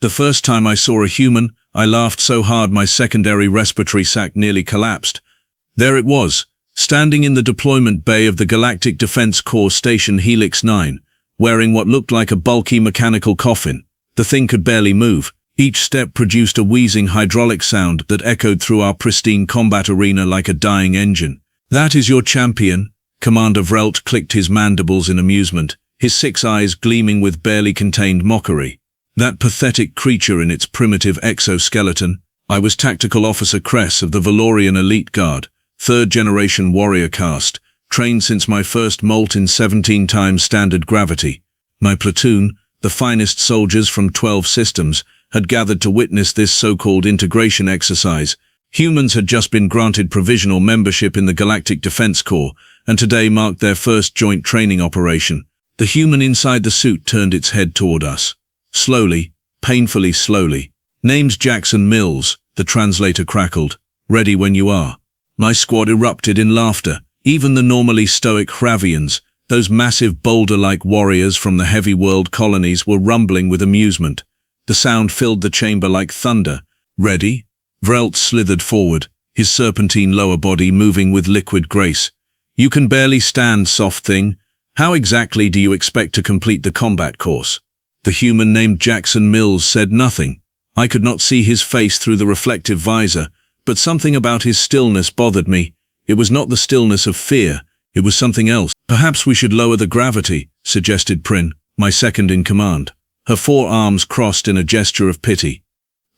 The first time I saw a human, I laughed so hard my secondary respiratory sac nearly collapsed. There it was, standing in the deployment bay of the Galactic Defense Corps Station Helix 9, wearing what looked like a bulky mechanical coffin. The thing could barely move. Each step produced a wheezing hydraulic sound that echoed through our pristine combat arena like a dying engine. "That is your champion," Commander Vrelt clicked his mandibles in amusement, his 6 eyes gleaming with barely contained mockery. That pathetic creature in its primitive exoskeleton. I was Tactical Officer Kress of the Valorian Elite Guard, 3rd-generation warrior caste, trained since my first molt in 17 times standard gravity. My platoon, the finest soldiers from 12 systems, had gathered to witness this so-called integration exercise. Humans had just been granted provisional membership in the Galactic Defense Corps, and today marked their first joint training operation. The human inside the suit turned its head toward us. Slowly, painfully slowly. "Name's Jackson Mills," the translator crackled. "Ready when you are." My squad erupted in laughter. Even the normally stoic Hravians, those massive boulder-like warriors from the heavy world colonies, were rumbling with amusement. The sound filled the chamber like thunder. "Ready?" Vrelt slithered forward, his serpentine lower body moving with liquid grace. "You can barely stand, soft thing. How exactly do you expect to complete the combat course?" The human named Jackson Mills said nothing. I could not see his face through the reflective visor, but something about his stillness bothered me. It was not the stillness of fear, it was something else. "Perhaps we should lower the gravity," suggested Prin, my second in command. Her 4 arms crossed in a gesture of pity.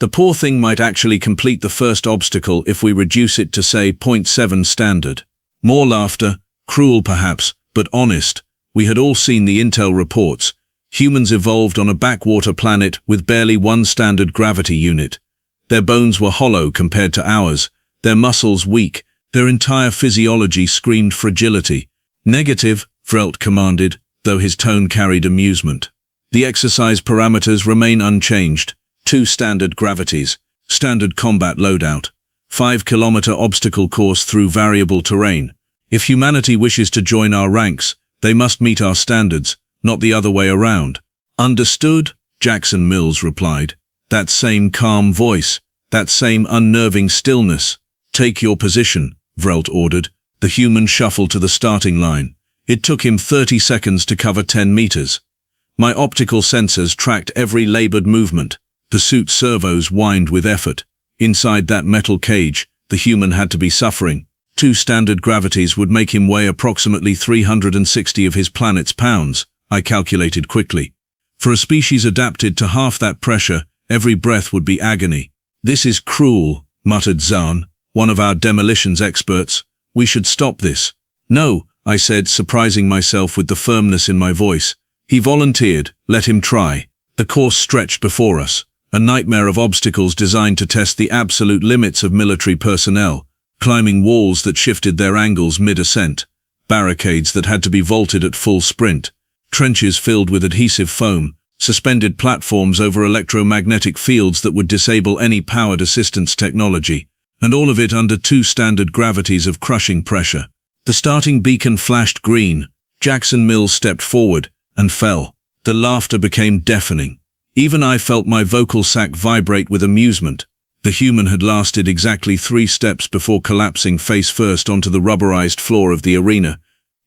"The poor thing might actually complete the first obstacle if we reduce it to, say, 0.7 standard." More laughter, cruel perhaps, but honest. We had all seen the intel reports. Humans evolved on a backwater planet with barely 1 standard gravity unit. Their bones were hollow compared to ours, their muscles weak, their entire physiology screamed fragility. "Negative," Vrelt commanded, though his tone carried amusement. "The exercise parameters remain unchanged. 2 standard gravities, standard combat loadout, 5-kilometer obstacle course through variable terrain. If humanity wishes to join our ranks, they must meet our standards, not the other way around." "Understood," Jackson Mills replied. That same calm voice, that same unnerving stillness. "Take your position," Vrelt ordered. The human shuffled to the starting line. It took him 30 seconds to cover 10 meters. My optical sensors tracked every labored movement. The suit's servos whined with effort. Inside that metal cage, the human had to be suffering. 2 standard gravities would make him weigh approximately 360 of his planet's pounds, I calculated quickly. For a species adapted to half that pressure, every breath would be agony. "This is cruel," muttered Zahn, one of our demolitions experts. "We should stop this." "No," I said, surprising myself with the firmness in my voice. He volunteered. Let him try. The course stretched before us, a nightmare of obstacles designed to test the absolute limits of military personnel, climbing walls that shifted their angles mid-ascent, barricades that had to be vaulted at full sprint, trenches filled with adhesive foam, suspended platforms over electromagnetic fields that would disable any powered assistance technology, and all of it under 2 standard gravities of crushing pressure. The starting beacon flashed green. Jackson Mills stepped forward and fell. The laughter became deafening. Even I felt my vocal sac vibrate with amusement. The human had lasted exactly 3 steps before collapsing face first onto the rubberized floor of the arena.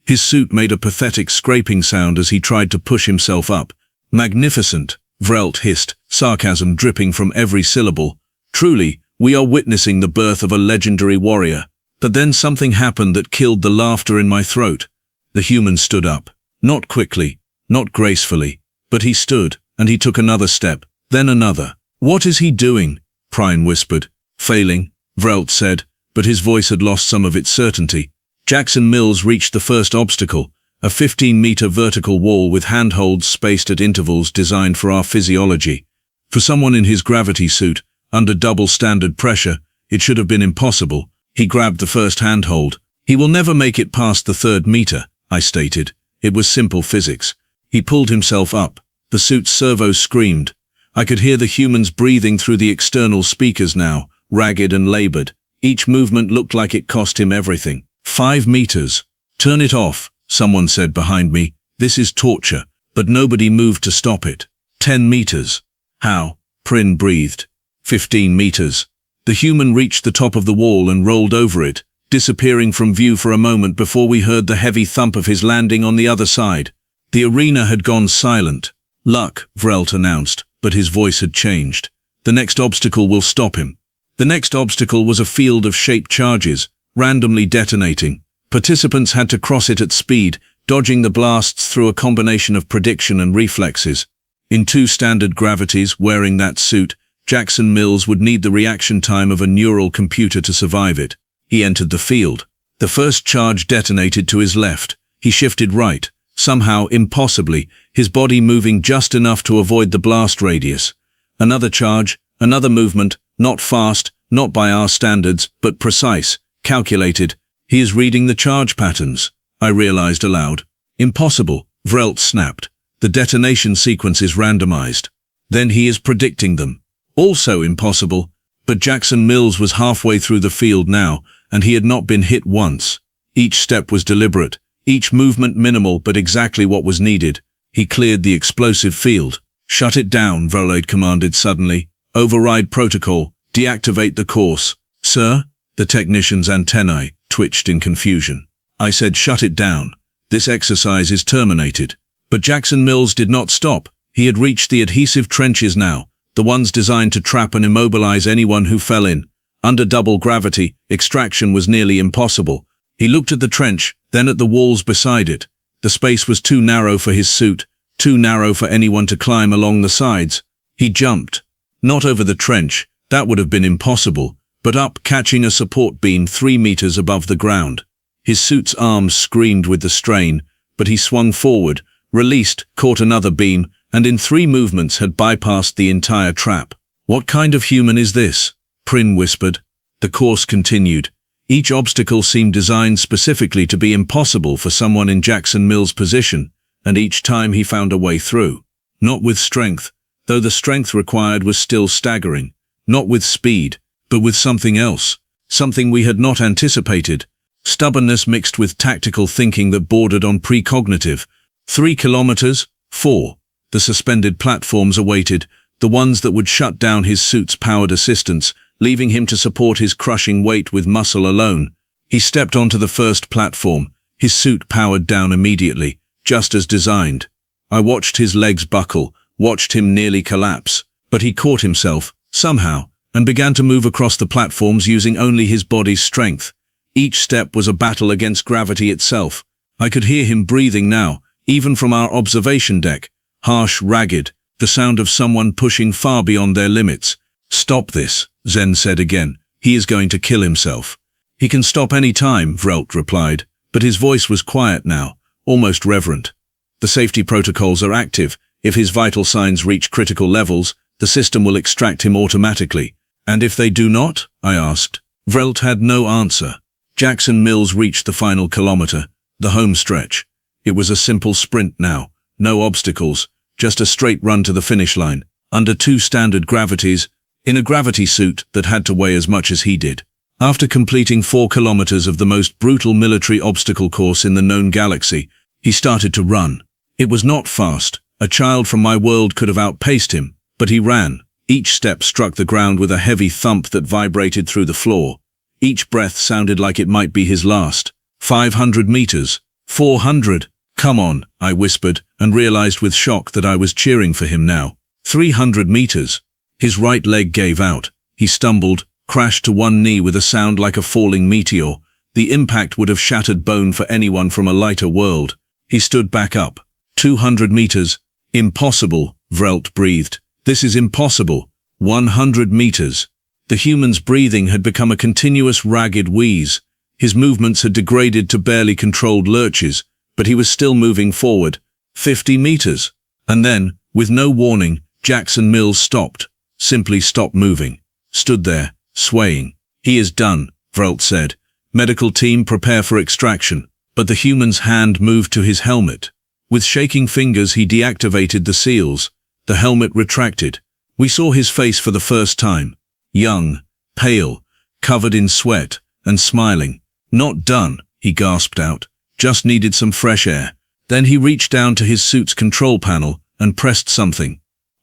His suit made a pathetic scraping sound as he tried to push himself up. "Magnificent," Vrelt hissed, sarcasm dripping from every syllable. "Truly, we are witnessing the birth of a legendary warrior." But then something happened that killed the laughter in my throat. The human stood up. Not quickly, not gracefully, but he stood, and he took another step, then another. "What is he doing?" Prine whispered. "Failing," Vrelt said, but his voice had lost some of its certainty. Jackson Mills reached the first obstacle, a 15-meter vertical wall with handholds spaced at intervals designed for our physiology. For someone in his gravity suit, under double standard pressure, it should have been impossible. He grabbed the first handhold. "He will never make it past the 3rd meter," I stated. It was simple physics. He pulled himself up. The suit's servos screamed. I could hear the humans breathing through the external speakers now, ragged and labored. Each movement looked like it cost him everything. 5 meters. "Turn it off," someone said behind me. "This is torture." But nobody moved to stop it. 10 meters. "How?" Prin breathed. 15 meters. The human reached the top of the wall and rolled over it, disappearing from view for a moment before we heard the heavy thump of his landing on the other side. The arena had gone silent. Luck, Vrelt announced, but his voice had changed. The next obstacle will stop him. The next obstacle was a field of shaped charges, randomly detonating. Participants had to cross it at speed, dodging the blasts through a combination of prediction and reflexes. In 2 standard gravities, wearing that suit, Jackson Mills would need the reaction time of a neural computer to survive it. He entered the field. The first charge detonated to his left. He shifted right, somehow impossibly, his body moving just enough to avoid the blast radius. Another charge, another movement, not fast, not by our standards, but precise, calculated. He is reading the charge patterns, I realized aloud. Impossible, Vrelt snapped. The detonation sequence is randomized. Then he is predicting them. Also impossible, but Jackson Mills was halfway through the field now, and he had not been hit once. Each step was deliberate, each movement minimal but exactly what was needed. He cleared the explosive field. Shut it down, Vrelt commanded suddenly. Override protocol, deactivate the course. Sir? The technician's antennae twitched in confusion. I said shut it down. This exercise is terminated. But Jackson Mills did not stop. He had reached the adhesive trenches now, the ones designed to trap and immobilize anyone who fell in. Under double gravity, extraction was nearly impossible. He looked at the trench, then at the walls beside it. The space was too narrow for his suit, too narrow for anyone to climb along the sides. He jumped. Not over the trench, that would have been impossible, but up, catching a support beam 3 meters above the ground. His suit's arms screamed with the strain, but he swung forward, released, caught another beam, and in 3 movements had bypassed the entire trap. What kind of human is this? Prin whispered. The course continued. Each obstacle seemed designed specifically to be impossible for someone in Jackson Mills' position, and each time he found a way through. Not with strength, though the strength required was still staggering. Not with speed, but with something else. Something we had not anticipated. Stubbornness mixed with tactical thinking that bordered on precognitive. 3 kilometers? 4. The suspended platforms awaited, the ones that would shut down his suit's powered assistance, leaving him to support his crushing weight with muscle alone. He stepped onto the first platform, his suit powered down immediately, just as designed. I watched his legs buckle, watched him nearly collapse, but he caught himself, somehow, and began to move across the platforms using only his body's strength. Each step was a battle against gravity itself. I could hear him breathing now, even from our observation deck. Harsh, ragged, the sound of someone pushing far beyond their limits. Stop this, Zen said again. He is going to kill himself. He can stop any time, Vrelt replied, but his voice was quiet now, almost reverent. The safety protocols are active. If his vital signs reach critical levels, the system will extract him automatically. And if they do not? I asked. Vrelt had no answer. Jackson Mills reached the final kilometer, the home stretch. It was a simple sprint now, no obstacles, just a straight run to the finish line, under 2 standard gravities, in a gravity suit that had to weigh as much as he did. After completing 4 kilometers of the most brutal military obstacle course in the known galaxy, he started to run. It was not fast. A child from my world could have outpaced him, but he ran. Each step struck the ground with a heavy thump that vibrated through the floor. Each breath sounded like it might be his last. 500 meters. 400. Come on, I whispered, and realized with shock that I was cheering for him now. 300 meters. His right leg gave out. He stumbled, crashed to one knee with a sound like a falling meteor. The impact would have shattered bone for anyone from a lighter world. He stood back up. 200 meters. Impossible, Vrelt breathed. This is impossible. 100 meters. The human's breathing had become a continuous ragged wheeze. His movements had degraded to barely controlled lurches, but he was still moving forward. 50 meters. And then, with no warning, Jackson Mills stopped. Simply stopped moving. Stood there, swaying. He is done, Vrelt said. Medical team prepare for extraction. But the human's hand moved to his helmet. With shaking fingers he deactivated the seals. The helmet retracted. We saw his face for the first time. Young, pale, covered in sweat, and smiling. Not done, he gasped out. Just needed some fresh air. Then he reached down to his suit's control panel and pressed something.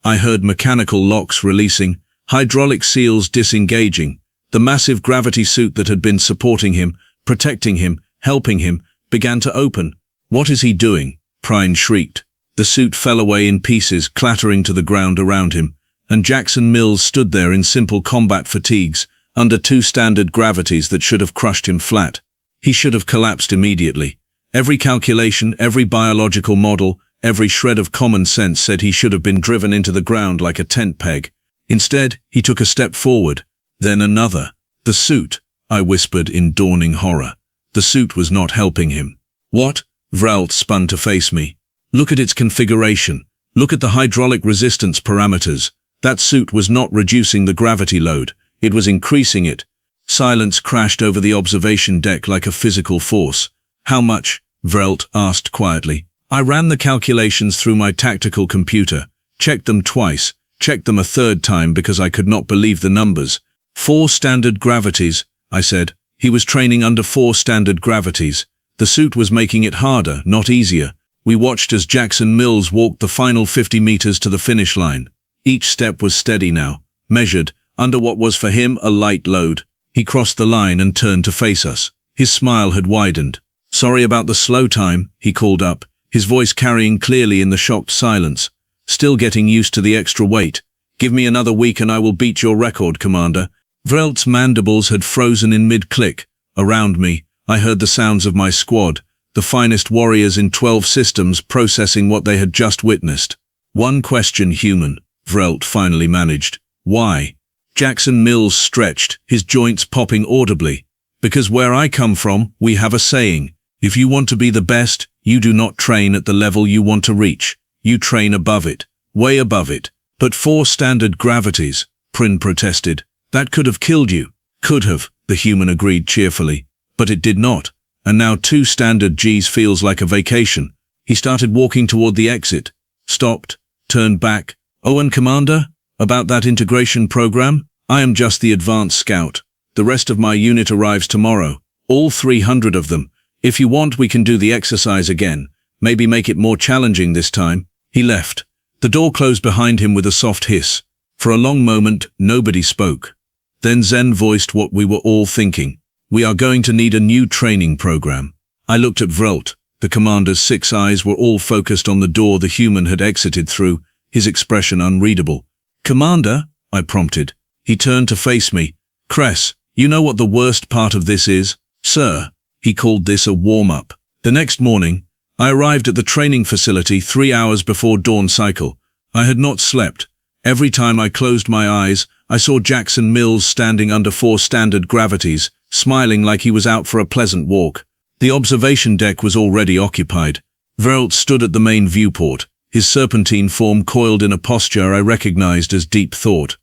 I heard mechanical locks releasing, hydraulic seals disengaging. The massive gravity suit that had been supporting him, protecting him, helping him, began to open. "What is he doing?" Prine shrieked. The suit fell away in pieces, clattering to the ground around him, and Jackson Mills stood there in simple combat fatigues, under 2 standard gravities that should have crushed him flat. He should have collapsed immediately. Every calculation, every biological model, every shred of common sense said he should have been driven into the ground like a tent peg. Instead, he took a step forward, then another. "The suit," I whispered in dawning horror. The suit was not helping him. "What?" Vrelt spun to face me. "Look at its configuration. Look at the hydraulic resistance parameters. That suit was not reducing the gravity load. It was increasing it." Silence crashed over the observation deck like a physical force. "How much?" Vrelt asked quietly. I ran the calculations through my tactical computer, checked them twice, checked them a third time because I could not believe the numbers. 4 standard gravities, I said. He was training under 4 standard gravities. The suit was making it harder, not easier. We watched as Jackson Mills walked the final 50 meters to the finish line. Each step was steady now, measured, under what was for him a light load. He crossed the line and turned to face us. His smile had widened. "Sorry about the slow time," he called up, his voice carrying clearly in the shocked silence. "Still getting used to the extra weight. Give me another week and I will beat your record, Commander." Vrelt's mandibles had frozen in mid-click. Around me, I heard the sounds of my squad, the finest warriors in 12 systems processing what they had just witnessed. "One question, human," Vrelt finally managed. "Why?" Jackson Mills stretched, his joints popping audibly. "Because where I come from, we have a saying. If you want to be the best, you do not train at the level you want to reach. You train above it, way above it." "But 4 standard gravities," Prin protested. "That could have killed you." "Could have," the human agreed cheerfully. "But it did not. And now 2 standard Gs feels like a vacation." He started walking toward the exit, stopped, turned back. "Oh, and Commander, about that integration program? I am just the advanced scout. The rest of my unit arrives tomorrow. All 300 of them. If you want, we can do the exercise again. Maybe make it more challenging this time." He left. The door closed behind him with a soft hiss. For a long moment, nobody spoke. Then Zen voiced what we were all thinking. "We are going to need a new training program." I looked at Vrelt. The commander's 6 eyes were all focused on the door the human had exited through, his expression unreadable. "Commander?" I prompted. He turned to face me. "Cress, you know what the worst part of this is?" "Sir." He called this a warm-up. The next morning, I arrived at the training facility 3 hours before dawn cycle. I had not slept. Every time I closed my eyes, I saw Jackson Mills standing under 4 standard gravities, smiling like he was out for a pleasant walk. The observation deck was already occupied. Vrelt stood at the main viewport, his serpentine form coiled in a posture I recognized as deep thought.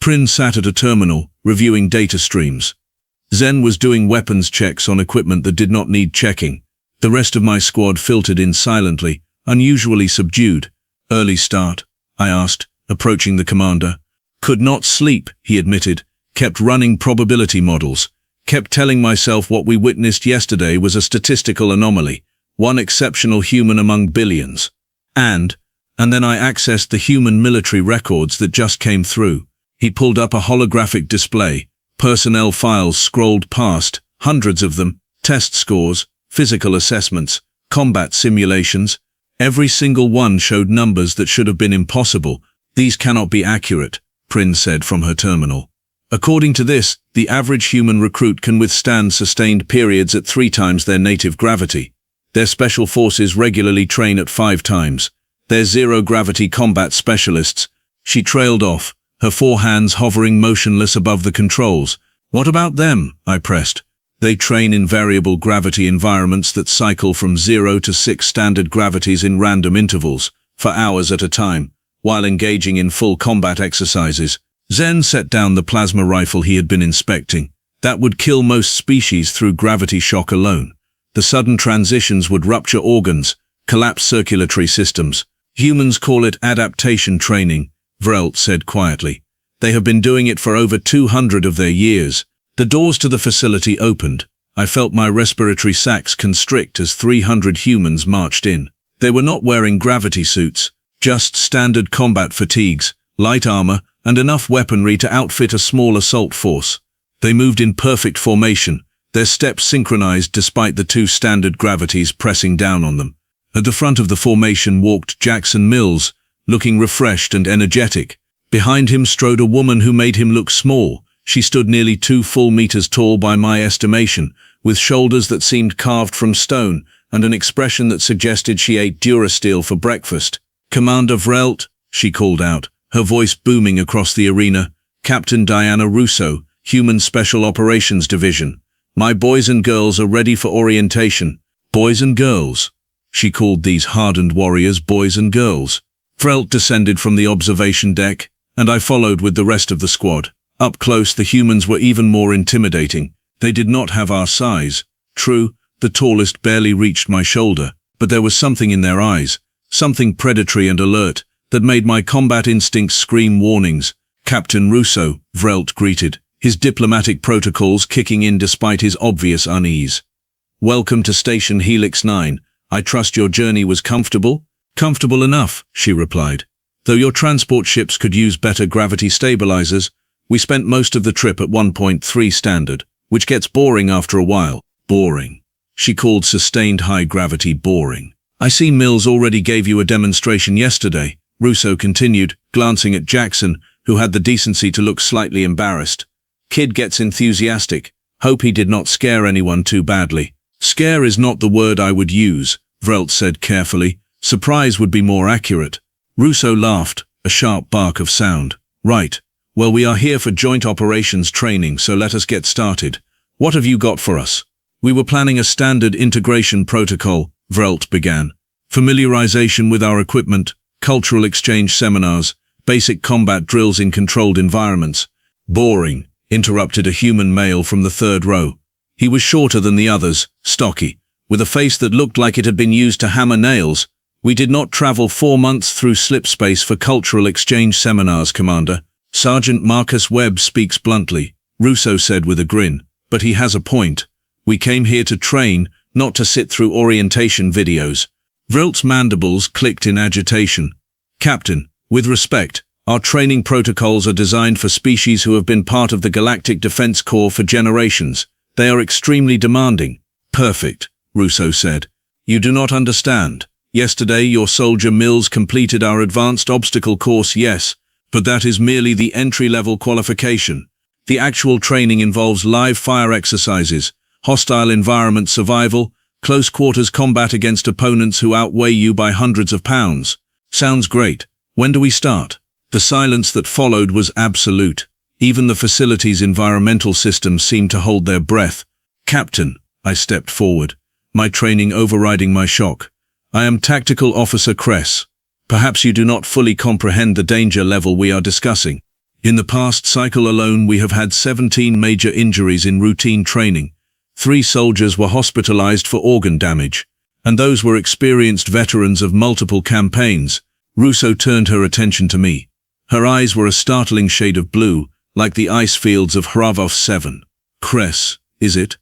Prin sat at a terminal, reviewing data streams. Zen was doing weapons checks on equipment that did not need checking. The rest of my squad filtered in silently, unusually subdued. "Early start?" I asked, approaching the commander. "Could not sleep," he admitted. "Kept running probability models. Kept telling myself what we witnessed yesterday was a statistical anomaly, one exceptional human among billions. And then I accessed the human military records that just came through." He pulled up a holographic display. Personnel files scrolled past, hundreds of them, test scores, physical assessments, combat simulations. Every single one showed numbers that should have been impossible. "These cannot be accurate," Prin said from her terminal. "According to this, the average human recruit can withstand sustained periods at 3 times their native gravity. Their special forces regularly train at 5 times. They're zero-gravity combat specialists." She trailed off, her 4 hands hovering motionless above the controls. "What about them?" I pressed. "They train in variable gravity environments that cycle from 0 to 6 standard gravities in random intervals, for hours at a time, while engaging in full combat exercises." Zen set down the plasma rifle he had been inspecting. "That would kill most species through gravity shock alone. The sudden transitions would rupture organs, collapse circulatory systems. Humans call it adaptation training," Vrelt said quietly. "They have been doing it for over 200 of their years." The doors to the facility opened. I felt my respiratory sacs constrict as 300 humans marched in. They were not wearing gravity suits, Just standard combat fatigues, light armor, and enough weaponry to outfit a small assault force. They moved in perfect formation, their steps synchronized despite the two standard gravities pressing down on them. At the front of the formation walked Jackson Mills, looking refreshed and energetic. Behind him strode a woman who made him look small. She stood nearly 2 full meters tall by my estimation, with shoulders that seemed carved from stone, and an expression that suggested she ate Durasteel for breakfast. "Commander Vrelt," she called out, her voice booming across the arena. "Captain Diana Russo, Human Special Operations Division. My boys and girls are ready for orientation." Boys and girls. She called these hardened warriors boys and girls. Vrelt descended from the observation deck, and I followed with the rest of the squad. Up close, the humans were even more intimidating. They did not have our size. True, the tallest barely reached my shoulder, but there was something in their eyes, something predatory and alert, that made my combat instincts scream warnings. "Captain Russo," Vrelt greeted, his diplomatic protocols kicking in despite his obvious unease. "Welcome to Station Helix 9. I trust your journey was comfortable?" "Comfortable enough," she replied. "Though your transport ships could use better gravity stabilizers. We spent most of the trip at 1.3 standard, which gets boring after a while." "Boring." She called sustained high gravity boring. "I see Mills already gave you a demonstration yesterday," Russo continued, glancing at Jackson, who had the decency to look slightly embarrassed. "Kid gets enthusiastic. Hope he did not scare anyone too badly." "Scare is not the word I would use," Vrelt said carefully. "Surprise would be more accurate." Russo laughed, a sharp bark of sound. "Right. Well, we are here for joint operations training, so let us get started. What have you got for us?" "We were planning a standard integration protocol," Vrelt began. "Familiarization with our equipment, cultural exchange seminars, basic combat drills in controlled environments." "Boring," interrupted a human male from the third row. He was shorter than the others, stocky, with a face that looked like it had been used to hammer nails. "We did not travel 4 months through slipspace for cultural exchange seminars, Commander." "Sergeant Marcus Webb speaks bluntly," Russo said with a grin, "but he has a point. We came here to train, not to sit through orientation videos." Vrelt's mandibles clicked in agitation. "Captain, with respect, our training protocols are designed for species who have been part of the Galactic Defense Corps for generations. They are extremely demanding." "Perfect," Russo said. "You do not understand. Yesterday, your soldier Mills completed our advanced obstacle course, yes, but that is merely the entry-level qualification. The actual training involves live fire exercises, hostile environment survival, close-quarters combat against opponents who outweigh you by hundreds of pounds." "Sounds great. When do we start?" The silence that followed was absolute. Even the facility's environmental systems seemed to hold their breath. "Captain," I stepped forward, my training overriding my shock. "I am Tactical Officer Kress. Perhaps you do not fully comprehend the danger level we are discussing. In the past cycle alone, we have had 17 major injuries in routine training. 3 soldiers were hospitalized for organ damage, and those were experienced veterans of multiple campaigns." Russo turned her attention to me. Her eyes were a startling shade of blue, like the ice fields of Hravov 7. "Kress, is it?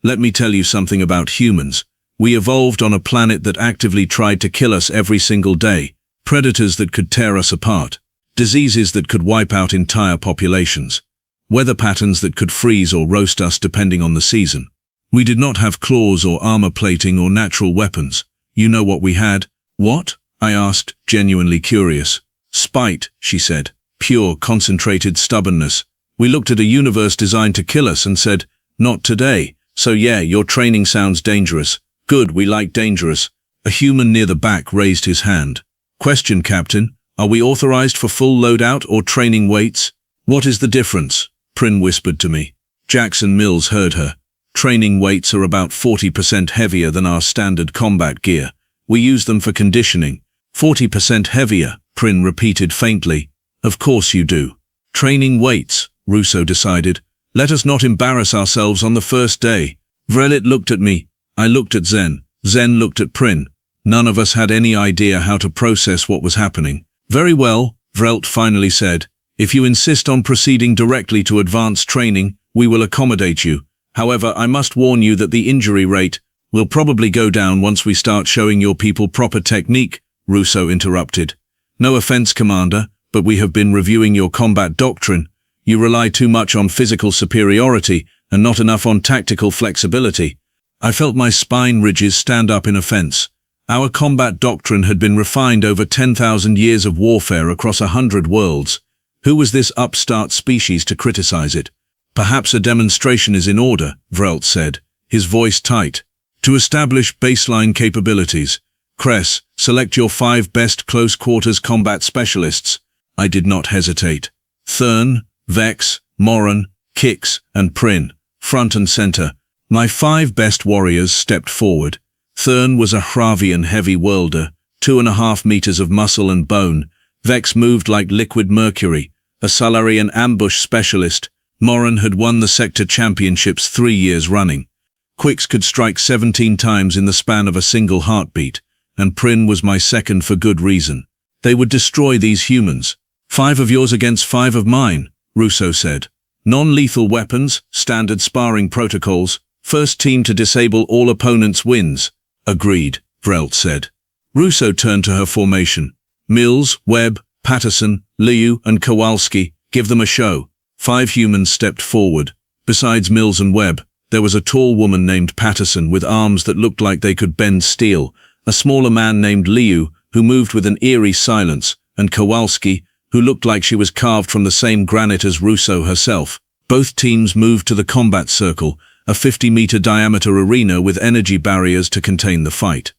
Let me tell you something about humans. We evolved on a planet that actively tried to kill us every single day. Predators that could tear us apart. Diseases that could wipe out entire populations. Weather patterns that could freeze or roast us depending on the season. We did not have claws or armor plating or natural weapons. You know what we had?" "What?" I asked, genuinely curious. "Spite," she said. "Pure, concentrated stubbornness. We looked at a universe designed to kill us and said, not today. So yeah, your training sounds dangerous." "Good, we like dangerous." A human near the back raised his hand. "Question, Captain. Are we authorized for full loadout or training weights?" "What is the difference?" Prin whispered to me. Jackson Mills heard her. "Training weights are about 40% heavier than our standard combat gear. We use them for conditioning." 40% heavier, Prin repeated faintly. "Of course you do." "Training weights," Russo decided. "Let us not embarrass ourselves on the first day." Vrelt looked at me. I looked at Zen. Zen looked at Prin. None of us had any idea how to process what was happening. "Very well," Vrelt finally said. "If you insist on proceeding directly to advanced training, we will accommodate you. However, I must warn you that the injury rate will probably go down once we start showing your people proper technique," Russo interrupted. No offense, Commander, but we have been reviewing your combat doctrine. You rely too much on physical superiority and not enough on tactical flexibility. I felt my spine ridges stand up in offense. Our combat doctrine had been refined over 10,000 years of warfare across 100 worlds. Who was this upstart species to criticize it? Perhaps a demonstration is in order, Vrelt said, his voice tight. To establish baseline capabilities, Kress, select your 5 best close-quarters combat specialists. I did not hesitate. Thurn, Vex, Moran, Kix, and Prin, front and center. My 5 best warriors stepped forward. Thurn was a Hravian heavy worlder, 2.5 meters of muscle and bone. Vex moved like liquid mercury, a Solarian ambush specialist. Moran had won the sector championships 3 years running. Quix could strike 17 times in the span of a single heartbeat, and Prin was my second for good reason. They would destroy these humans. 5 of yours against 5 of mine, Russo said. Non-lethal weapons, standard sparring protocols, first team to disable all opponents wins. Agreed, Vrelt said. Russo turned to her formation. Mills, Webb, Patterson, Liu, and Kowalski, give them a show. 5 humans stepped forward. Besides Mills and Webb, there was a tall woman named Patterson with arms that looked like they could bend steel, a smaller man named Liu, who moved with an eerie silence, and Kowalski, who looked like she was carved from the same granite as Russo herself. Both teams moved to the combat circle, a 50-meter diameter arena with energy barriers to contain the fight.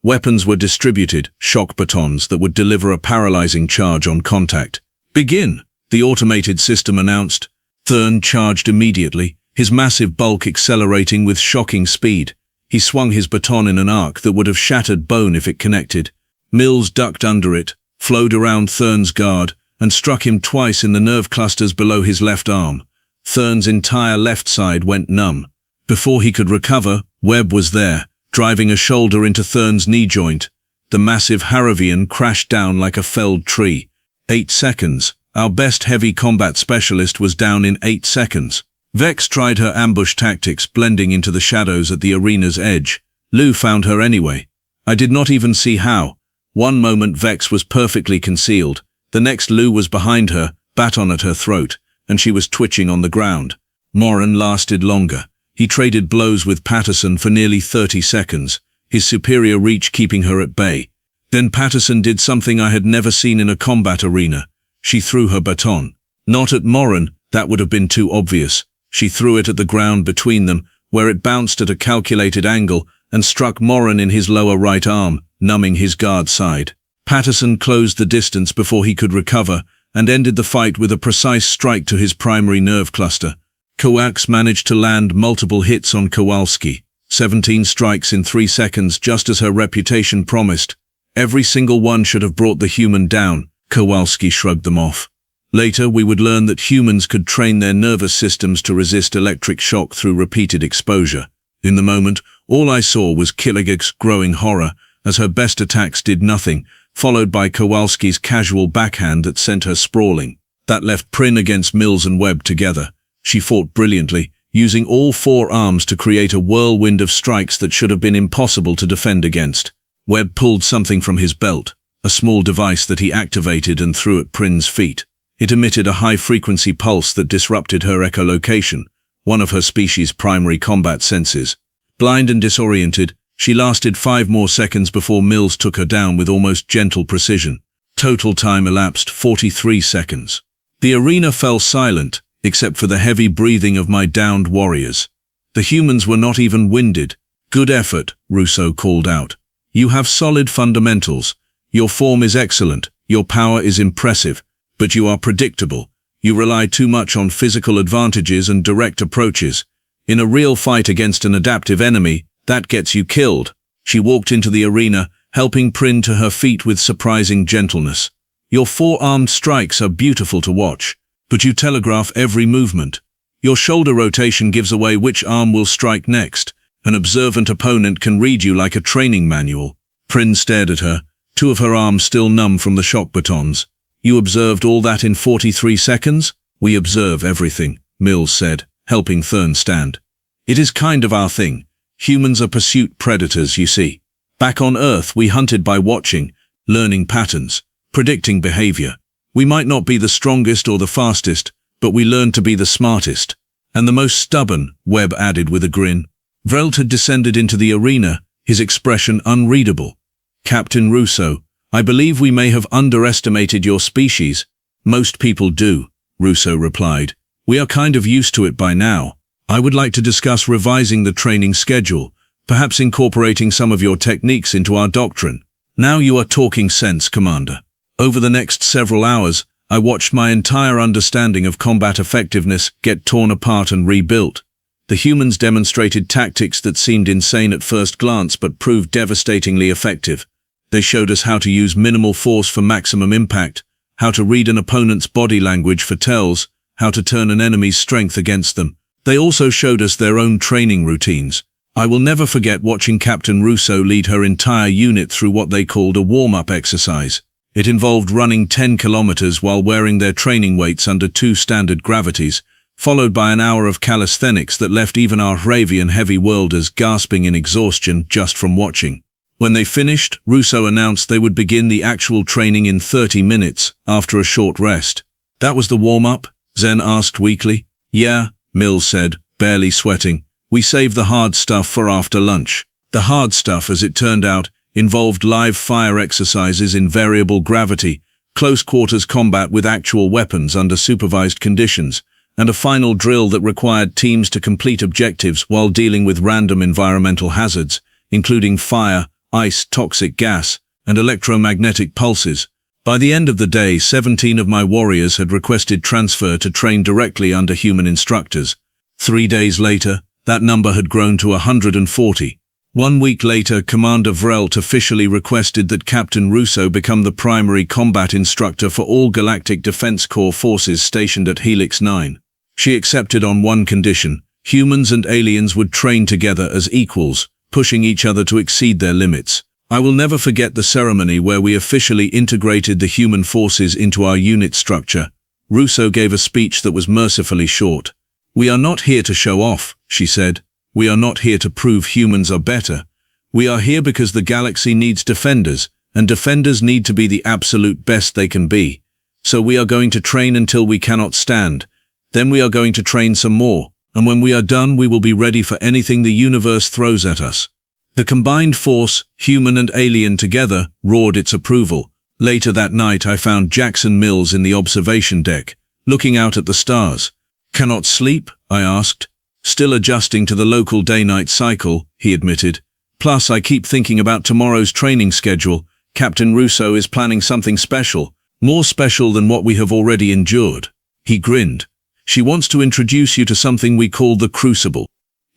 Weapons were distributed, shock batons that would deliver a paralyzing charge on contact. Begin, the automated system announced. Thurn charged immediately, his massive bulk accelerating with shocking speed. He swung his baton in an arc that would have shattered bone if it connected. Mills ducked under it, flowed around Thurn's guard, and struck him twice in the nerve clusters below his left arm. Thurn's entire left side went numb. Before he could recover, Webb was there, driving a shoulder into Thurn's knee joint. The massive Hravian crashed down like a felled tree. 8 seconds. Our best heavy combat specialist was down in 8 seconds. Vex tried her ambush tactics, blending into the shadows at the arena's edge. Liu found her anyway. I did not even see how. One moment Vex was perfectly concealed. The next Liu was behind her, baton at her throat, and she was twitching on the ground. Moran lasted longer. He traded blows with Patterson for nearly 30 seconds, his superior reach keeping her at bay. Then Patterson did something I had never seen in a combat arena. She threw her baton. Not at Moran, that would have been too obvious. She threw it at the ground between them, where it bounced at a calculated angle and struck Moran in his lower right arm, numbing his guard side. Patterson closed the distance before he could recover and ended the fight with a precise strike to his primary nerve cluster. Coax managed to land multiple hits on Kowalski. 17 strikes in 3 seconds, just as her reputation promised. Every single one should have brought the human down. Kowalski shrugged them off. Later, we would learn that humans could train their nervous systems to resist electric shock through repeated exposure. In the moment, all I saw was Killigig's growing horror, as her best attacks did nothing, followed by Kowalski's casual backhand that sent her sprawling. That left Prin against Mills and Webb together. She fought brilliantly, using all 4 arms to create a whirlwind of strikes that should have been impossible to defend against. Webb pulled something from his belt, a small device that he activated and threw at Prin's feet. It emitted a high-frequency pulse that disrupted her echolocation, one of her species' primary combat senses. Blind and disoriented, she lasted 5 more seconds before Mills took her down with almost gentle precision. Total time elapsed 43 seconds. The arena fell silent, except for the heavy breathing of my downed warriors. The humans were not even winded. Good effort, Russo called out. You have solid fundamentals. Your form is excellent. Your power is impressive. But you are predictable. You rely too much on physical advantages and direct approaches. In a real fight against an adaptive enemy, that gets you killed. She walked into the arena, helping Prin to her feet with surprising gentleness. Your 4-armed strikes are beautiful to watch, but you telegraph every movement. Your shoulder rotation gives away which arm will strike next. An observant opponent can read you like a training manual. Prin stared at her, 2 of her arms still numb from the shock batons. You observed all that in 43 seconds? We observe everything, Mills said, helping Thurn stand. It is kind of our thing. Humans are pursuit predators, you see. Back on Earth, we hunted by watching, learning patterns. predicting behavior. We might not be the strongest or the fastest, but we learned to be the smartest. And the most stubborn, Webb added with a grin. Vrelt had descended into the arena, his expression unreadable. Captain Russo, I believe we may have underestimated your species. Most people do, Russo replied. We are kind of used to it by now. I would like to discuss revising the training schedule, perhaps incorporating some of your techniques into our doctrine. Now you are talking sense, Commander. Over the next several hours, I watched my entire understanding of combat effectiveness get torn apart and rebuilt. The humans demonstrated tactics that seemed insane at first glance but proved devastatingly effective. They showed us how to use minimal force for maximum impact, how to read an opponent's body language for tells, how to turn an enemy's strength against them. They also showed us their own training routines. I will never forget watching Captain Russo lead her entire unit through what they called a warm-up exercise. It involved running 10 kilometers while wearing their training weights under 2 standard gravities, followed by an hour of calisthenics that left even our Hravian heavy worlders gasping in exhaustion just from watching. When they finished, Russo announced they would begin the actual training in 30 minutes, after a short rest. That was the warm-up? Zen asked weakly. Yeah, Mills said, barely sweating. We saved the hard stuff for after lunch. The hard stuff, as it turned out, involved live fire exercises in variable gravity, close quarters combat with actual weapons under supervised conditions, and a final drill that required teams to complete objectives while dealing with random environmental hazards, including fire, ice, toxic gas, and electromagnetic pulses. By the end of the day, 17 of my warriors had requested transfer to train directly under human instructors. 3 days later, that number had grown to 140. 1 week later, Commander Vrelt officially requested that Captain Russo become the primary combat instructor for all Galactic Defense Corps forces stationed at Helix 9. She accepted on one condition: humans and aliens would train together as equals, pushing each other to exceed their limits. I will never forget the ceremony where we officially integrated the human forces into our unit structure. Russo gave a speech that was mercifully short. We are not here to show off, she said. We are not here to prove humans are better. We are here because the galaxy needs defenders, and defenders need to be the absolute best they can be. So we are going to train until we cannot stand. Then we are going to train some more, and when we are done we will be ready for anything the universe throws at us. The combined force, human and alien together, roared its approval. Later that night I found Jackson Mills in the observation deck, looking out at the stars. Cannot sleep? I asked. Still adjusting to the local day-night cycle, he admitted. Plus, I keep thinking about tomorrow's training schedule. Captain Russo is planning something special, more special than what we have already endured. He grinned. She wants to introduce you to something we call the Crucible.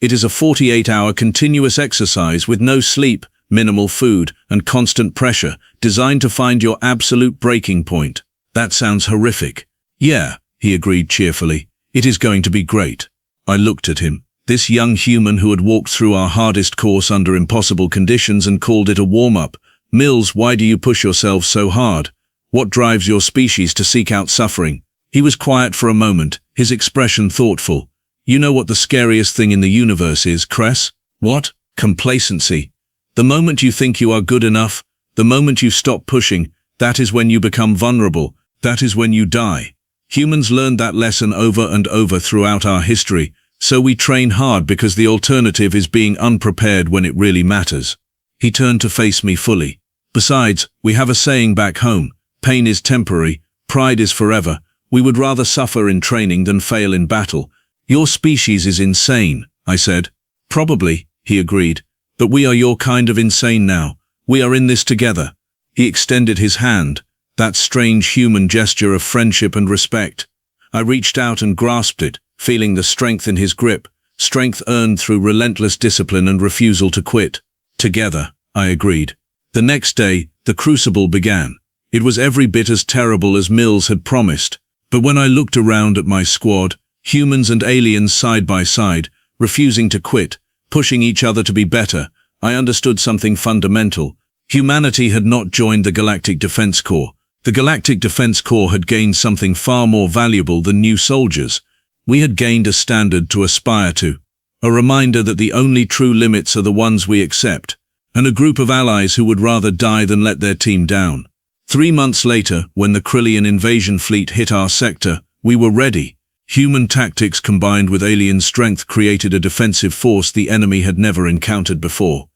It is a 48-hour continuous exercise with no sleep, minimal food, and constant pressure, designed to find your absolute breaking point. That sounds horrific. Yeah, he agreed cheerfully. It is going to be great. I looked at him, this young human who had walked through our hardest course under impossible conditions and called it a warm-up. Mills, why do you push yourself so hard? What drives your species to seek out suffering? He was quiet for a moment, his expression thoughtful. You know what the scariest thing in the universe is, Cress? What? Complacency. The moment you think you are good enough, the moment you stop pushing, that is when you become vulnerable, that is when you die. Humans learned that lesson over and over throughout our history, so we train hard because the alternative is being unprepared when it really matters. He turned to face me fully. Besides, we have a saying back home, pain is temporary, pride is forever. We would rather suffer in training than fail in battle. Your species is insane, I said. Probably, he agreed, but we are your kind of insane now. We are in this together. He extended his hand. That strange human gesture of friendship and respect. I reached out and grasped it, feeling the strength in his grip, strength earned through relentless discipline and refusal to quit. Together, I agreed. The next day, the Crucible began. It was every bit as terrible as Mills had promised. But when I looked around at my squad, humans and aliens side by side, refusing to quit, pushing each other to be better, I understood something fundamental. Humanity had not joined the Galactic Defense Corps. The Galactic Defense Corps had gained something far more valuable than new soldiers. We had gained a standard to aspire to, a reminder that the only true limits are the ones we accept, and a group of allies who would rather die than let their team down. 3 months later, when the Krillian invasion fleet hit our sector, we were ready. Human tactics combined with alien strength created a defensive force the enemy had never encountered before.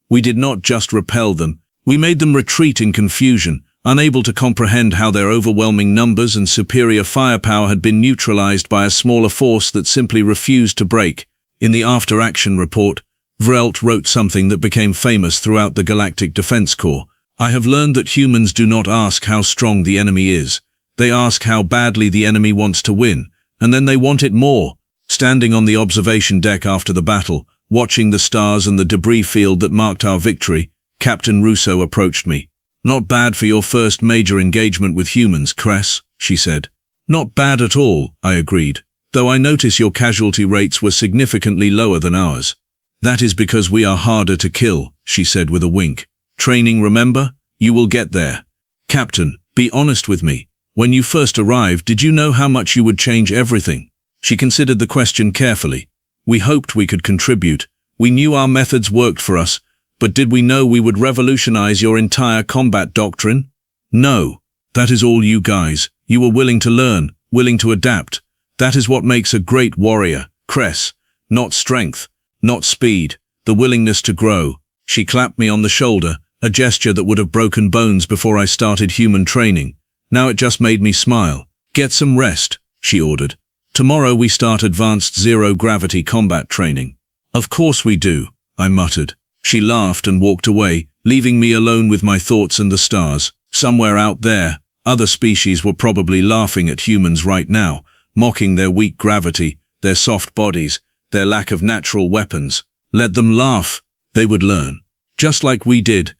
We did not just repel them, we made them retreat in confusion, unable to comprehend how their overwhelming numbers and superior firepower had been neutralized by a smaller force that simply refused to break. In the after-action report, Vrelt wrote something that became famous throughout the Galactic Defense Corps. I have learned that humans do not ask how strong the enemy is. They ask how badly the enemy wants to win, and then they want it more. Standing on the observation deck after the battle, watching the stars and the debris field that marked our victory, Captain Russo approached me. "Not bad for your first major engagement with humans, Cress," she said. "Not bad at all," I agreed, "though I notice your casualty rates were significantly lower than ours." "That is because we are harder to kill," she said with a wink. "Training, remember? You will get there." "Captain, be honest with me. When you first arrived, did you know how much you would change everything?" She considered the question carefully. "We hoped we could contribute. We knew our methods worked for us, but did we know we would revolutionize your entire combat doctrine? No. That is all you guys. You were willing to learn, willing to adapt. That is what makes a great warrior, Cress. Not strength, not speed, the willingness to grow." She clapped me on the shoulder, a gesture that would have broken bones before I started human training. Now it just made me smile. "Get some rest," she ordered. "Tomorrow we start advanced zero-gravity combat training." "Of course we do," I muttered. She laughed and walked away, leaving me alone with my thoughts and the stars. Somewhere out there, other species were probably laughing at humans right now, mocking their weak gravity, their soft bodies, their lack of natural weapons. Let them laugh. They would learn. Just like we did,